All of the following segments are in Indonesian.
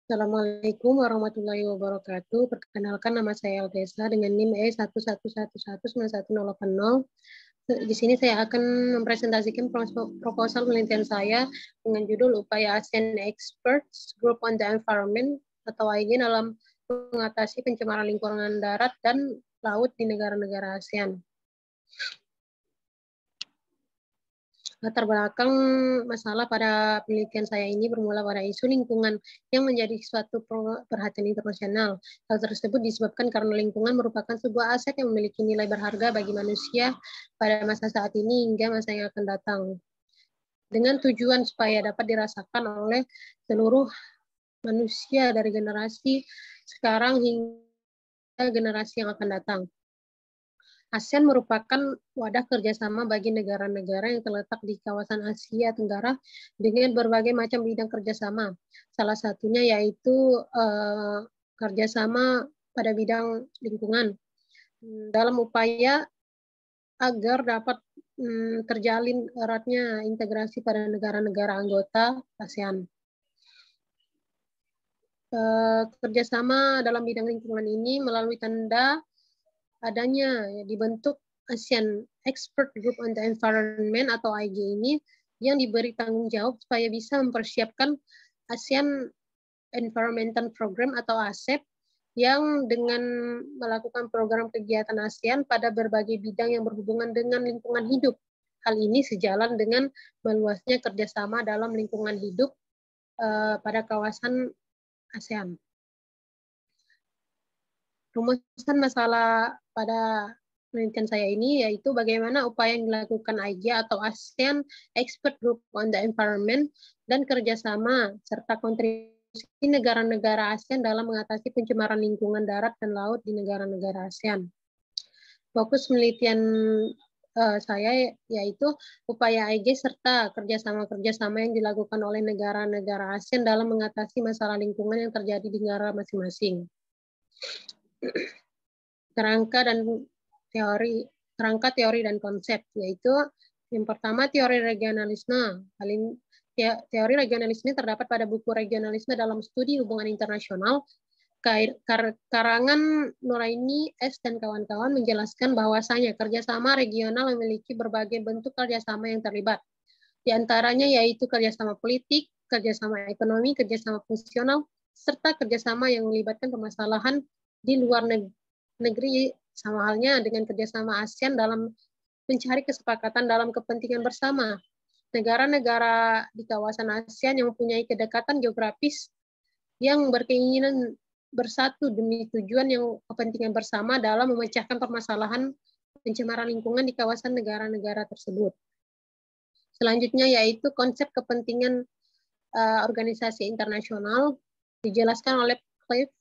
Assalamualaikum warahmatullahi wabarakatuh. Perkenalkan, nama saya Eltesa dengan NIM E111119180. Di sini saya akan mempresentasikan proposal penelitian saya dengan judul Upaya ASEAN Experts Group on the Environment atau AIG dalam mengatasi pencemaran lingkungan darat dan laut di negara-negara ASEAN. Latar belakang masalah pada penelitian saya ini bermula pada isu lingkungan yang menjadi suatu perhatian internasional. Hal tersebut disebabkan karena lingkungan merupakan sebuah aset yang memiliki nilai berharga bagi manusia pada masa saat ini hingga masa yang akan datang. Dengan tujuan supaya dapat dirasakan oleh seluruh manusia dari generasi sekarang hingga generasi yang akan datang. ASEAN merupakan wadah kerjasama bagi negara-negara yang terletak di kawasan Asia Tenggara dengan berbagai macam bidang kerjasama. Salah satunya yaitu kerjasama pada bidang lingkungan. Dalam upaya agar dapat terjalin eratnya integrasi pada negara-negara anggota ASEAN. Kerjasama dalam bidang lingkungan ini melalui tanda adanya dibentuk ASEAN Expert Group on the Environment atau AIG ini yang diberi tanggung jawab supaya bisa mempersiapkan ASEAN Environmental Program atau ASEP yang dengan melakukan program kegiatan ASEAN pada berbagai bidang yang berhubungan dengan lingkungan hidup. Hal ini sejalan dengan meluasnya kerjasama dalam lingkungan hidup pada kawasan ASEAN. Rumusan masalah pada penelitian saya ini yaitu bagaimana upaya yang dilakukan AIG atau ASEAN Expert Group on the Environment dan kerjasama serta kontribusi negara-negara ASEAN dalam mengatasi pencemaran lingkungan darat dan laut di negara-negara ASEAN. Fokus penelitian saya yaitu upaya AIG serta kerjasama-kerjasama yang dilakukan oleh negara-negara ASEAN dalam mengatasi masalah lingkungan yang terjadi di negara masing-masing. Kerangka teori dan konsep, yaitu yang pertama teori regionalisme. Teori regionalisme terdapat pada buku Regionalisme dalam Studi Hubungan Internasional karangan Nuraini S. dan kawan-kawan menjelaskan bahwasanya kerjasama regional memiliki berbagai bentuk kerjasama yang terlibat. Di antaranya yaitu kerjasama politik, kerjasama ekonomi, kerjasama fungsional, serta kerjasama yang melibatkan permasalahan di luar negeri, sama halnya dengan kerjasama ASEAN dalam mencari kesepakatan dalam kepentingan bersama. Negara-negara di kawasan ASEAN yang mempunyai kedekatan geografis yang berkeinginan bersatu demi tujuan yang kepentingan bersama dalam memecahkan permasalahan pencemaran lingkungan di kawasan negara-negara tersebut. Selanjutnya yaitu konsep kepentingan organisasi internasional dijelaskan oleh Cliff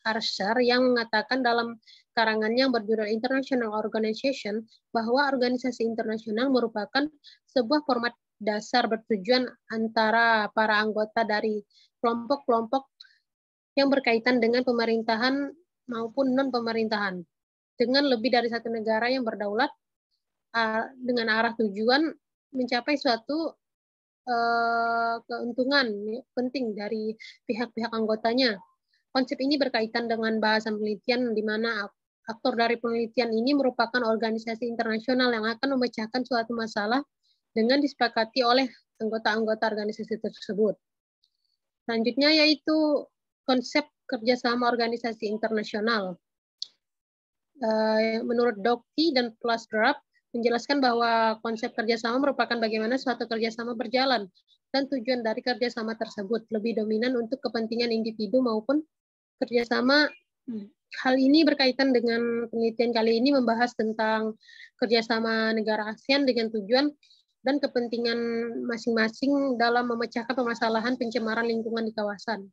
Archer yang mengatakan dalam karangannya yang berjudul International Organization bahwa organisasi internasional merupakan sebuah format dasar bertujuan antara para anggota dari kelompok-kelompok yang berkaitan dengan pemerintahan maupun non-pemerintahan dengan lebih dari satu negara yang berdaulat dengan arah tujuan mencapai suatu keuntungan penting dari pihak-pihak anggotanya. Konsep ini berkaitan dengan bahasan penelitian di mana aktor dari penelitian ini merupakan organisasi internasional yang akan memecahkan suatu masalah dengan disepakati oleh anggota-anggota organisasi tersebut. Selanjutnya yaitu konsep kerjasama organisasi internasional. Menurut Dokti dan Plasdrap menjelaskan bahwa konsep kerjasama merupakan bagaimana suatu kerjasama berjalan dan tujuan dari kerjasama tersebut lebih dominan untuk kepentingan individu maupun kerjasama. Hal ini berkaitan dengan penelitian kali ini membahas tentang kerjasama negara ASEAN dengan tujuan dan kepentingan masing-masing dalam memecahkan permasalahan pencemaran lingkungan di kawasan.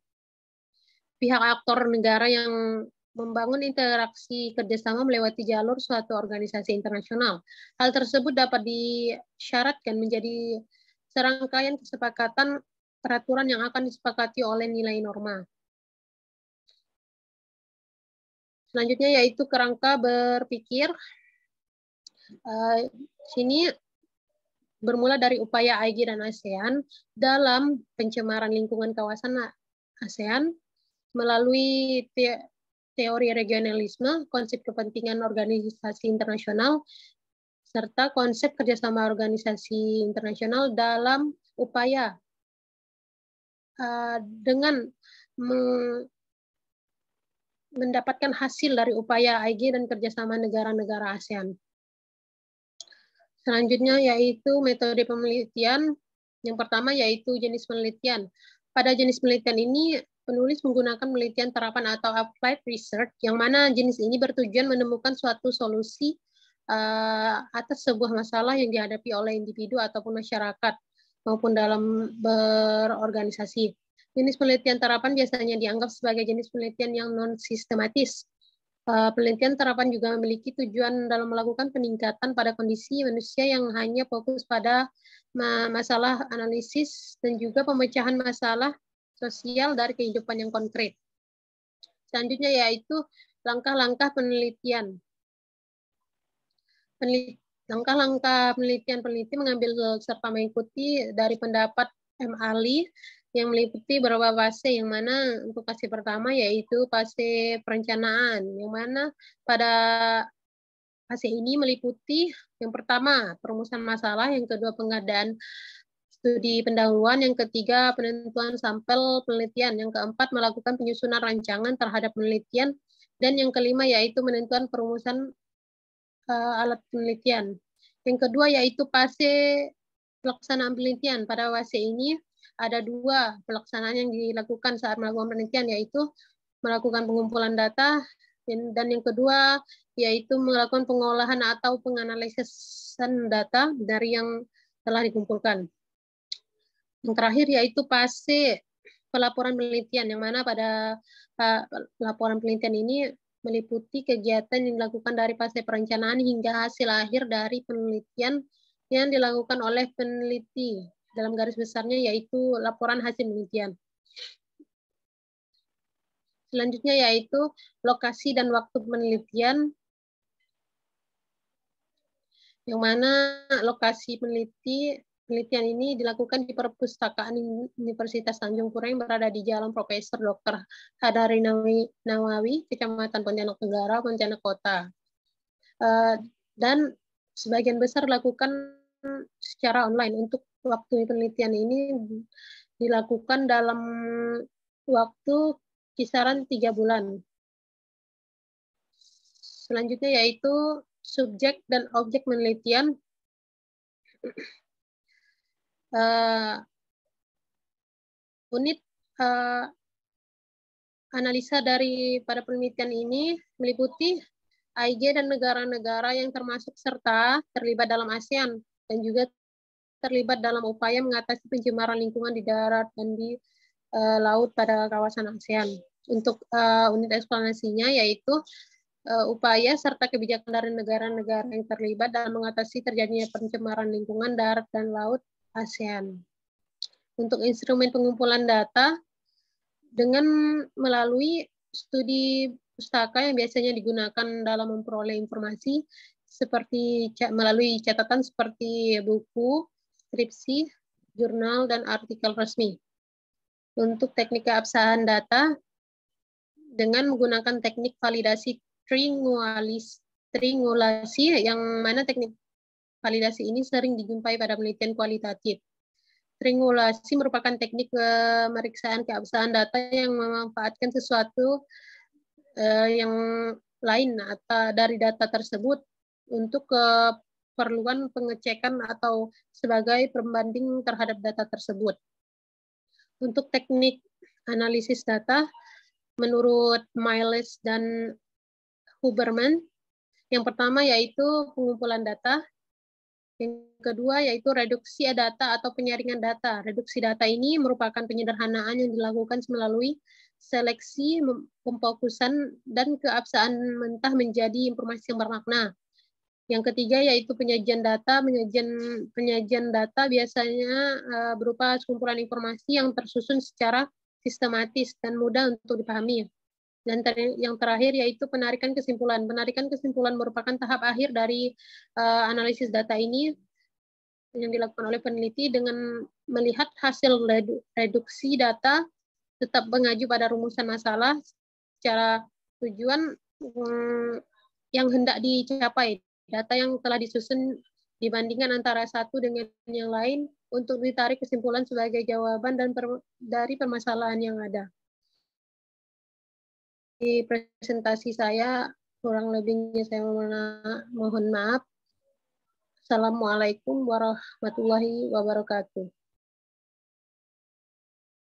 Pihak aktor negara yang membangun interaksi kerjasama melewati jalur suatu organisasi internasional. Hal tersebut dapat disyaratkan menjadi serangkaian kesepakatan peraturan yang akan disepakati oleh nilai norma. Selanjutnya yaitu kerangka berpikir. Sini bermula dari upaya AIG dan ASEAN dalam pencemaran lingkungan kawasan ASEAN melalui teori regionalisme, konsep kepentingan organisasi internasional, serta konsep kerjasama organisasi internasional dalam upaya dengan mendapatkan hasil dari upaya AIG dan kerjasama negara-negara ASEAN. Selanjutnya yaitu metode penelitian. Yang pertama yaitu jenis penelitian. Pada jenis penelitian ini, penulis menggunakan penelitian terapan atau applied research, yang mana jenis ini bertujuan menemukan suatu solusi atas sebuah masalah yang dihadapi oleh individu ataupun masyarakat, maupun dalam berorganisasi. Jenis penelitian terapan biasanya dianggap sebagai jenis penelitian yang non-sistematis. Penelitian terapan juga memiliki tujuan dalam melakukan peningkatan pada kondisi manusia yang hanya fokus pada masalah analisis dan juga pemecahan masalah sosial dari kehidupan yang konkret. Selanjutnya yaitu langkah-langkah penelitian. Langkah-langkah penelitian peneliti mengambil serta mengikuti dari pendapat M. Ali yang meliputi beberapa fase, yang mana untuk fase pertama yaitu fase perencanaan, yang mana pada fase ini meliputi yang pertama perumusan masalah, yang kedua pengadaan studi pendahuluan, yang ketiga penentuan sampel penelitian, yang keempat melakukan penyusunan rancangan terhadap penelitian, dan yang kelima yaitu penentuan perumusan alat penelitian. Yang kedua yaitu fase pelaksanaan penelitian. Pada fase ini ada dua pelaksanaan yang dilakukan saat melakukan penelitian, yaitu melakukan pengumpulan data, dan yang kedua yaitu melakukan pengolahan atau penganalisan data dari yang telah dikumpulkan. Yang terakhir yaitu fase pelaporan penelitian, yang mana pada laporan penelitian ini meliputi kegiatan yang dilakukan dari fase perencanaan hingga hasil akhir dari penelitian yang dilakukan oleh peneliti. Dalam garis besarnya yaitu laporan hasil penelitian. Selanjutnya yaitu lokasi dan waktu penelitian, yang mana lokasi penelitian ini dilakukan di Perpustakaan Universitas Tanjung Pura yang berada di Jalan Profesor Dr. Hadari Nawawi, Kecamatan Pontianak Negara, Pontianak Kota. Dan sebagian besar dilakukan secara online. Untuk waktu penelitian ini dilakukan dalam waktu kisaran 3 bulan. Selanjutnya yaitu subjek dan objek penelitian. Unit analisa dari pada penelitian ini meliputi AIG dan negara-negara yang termasuk serta terlibat dalam ASEAN, dan juga terlibat dalam upaya mengatasi pencemaran lingkungan di darat dan di laut pada kawasan ASEAN. Untuk unit eksplanasinya yaitu upaya serta kebijakan dari negara-negara yang terlibat dalam mengatasi terjadinya pencemaran lingkungan darat dan laut ASEAN. Untuk instrumen pengumpulan data, dengan melalui studi pustaka yang biasanya digunakan dalam memperoleh informasi, seperti melalui catatan seperti buku, skripsi, jurnal, dan artikel resmi. Untuk teknik keabsahan data, dengan menggunakan teknik validasi triangulasi, yang mana teknik validasi ini sering dijumpai pada penelitian kualitatif. Triangulasi merupakan teknik pemeriksaan keabsahan data yang memanfaatkan sesuatu yang lain atau dari data tersebut untuk keperluan pengecekan atau sebagai pembanding terhadap data tersebut. Untuk teknik analisis data, menurut Miles dan Huberman, yang pertama yaitu pengumpulan data, yang kedua yaitu reduksi data atau penyaringan data. Reduksi data ini merupakan penyederhanaan yang dilakukan melalui seleksi, pemfokusan, dan keabsahan mentah menjadi informasi yang bermakna. Yang ketiga yaitu penyajian data. Penyajian data biasanya berupa kumpulan informasi yang tersusun secara sistematis dan mudah untuk dipahami. Dan yang terakhir yaitu penarikan kesimpulan. Penarikan kesimpulan merupakan tahap akhir dari analisis data ini yang dilakukan oleh peneliti dengan melihat hasil reduksi data tetap mengacu pada rumusan masalah secara tujuan yang hendak dicapai. Data yang telah disusun dibandingkan antara satu dengan yang lain untuk ditarik kesimpulan sebagai jawaban dari permasalahan yang ada. Di presentasi saya, kurang lebihnya saya mohon maaf. Assalamualaikum warahmatullahi wabarakatuh.